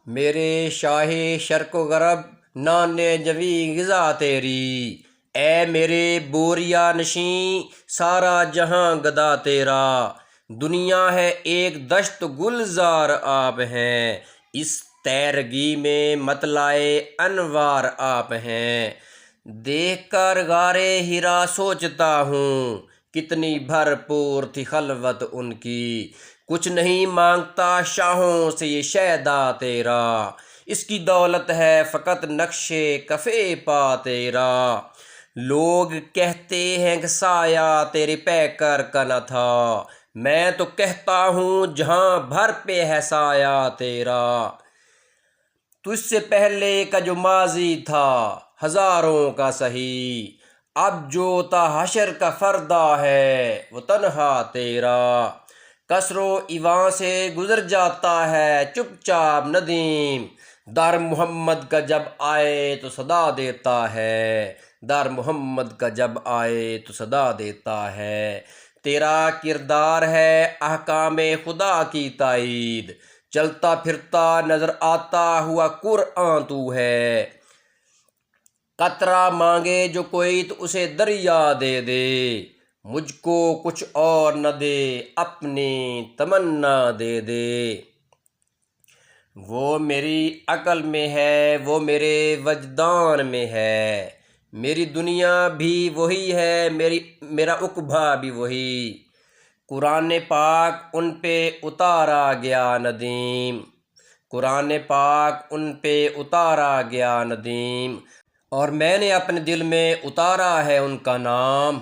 میرے شاہ شرق و غرب نان جوی غذا تیری، اے میرے بوریا نشیں سارا جہاں گدا تیرا۔ دنیا ہے ایک دشت گلزار آپ ہیں، اس تیرگی میں مطلع انوار آپ ہیں۔ دیکھ کر غارِ حرا سوچتا ہوں، کتنی بھرپور تھی خلوت ان کی۔ کچھ نہیں مانگتا شاہوں سے یہ شیدا تیرا، اس کی دولت ہے فقط نقش کف پا تیرا۔ لوگ کہتے ہیں کہ سایہ تیرے پیکر کا نہ تھا، میں تو کہتا ہوں جہاں بھر پہ ہے سایہ تیرا۔ تجھ سے پہلے کا جو ماضی تھا ہزاروں کا سہی، اب جو تا حشر کا فردا ہے وہ تنہا تیرا۔ کسر و ایواں سے گزر جاتا ہے چپ چاپ ندیم، در محمد کا جب آئے تو صدا دیتا ہے، در محمد کا جب آئے تو صدا دیتا ہے۔ تیرا کردار ہے احکام خدا کی تائید، چلتا پھرتا نظر آتا ہوا قرآن تو ہے۔ قطرہ مانگے جو کوئی تو اسے دریا دے دے، مجھ کو کچھ اور نہ دے اپنی تمنا دے دے۔ وہ میری عقل میں ہے، وہ میرے وجدان میں ہے، میری دنیا بھی وہی ہے، میرا عقبہ بھی وہی۔ قرآن پاک ان پہ اتارا گیا ندیم، قرآن پاک ان پہ اتارا گیا ندیم، اور میں نے اپنے دل میں اتارا ہے ان کا نام۔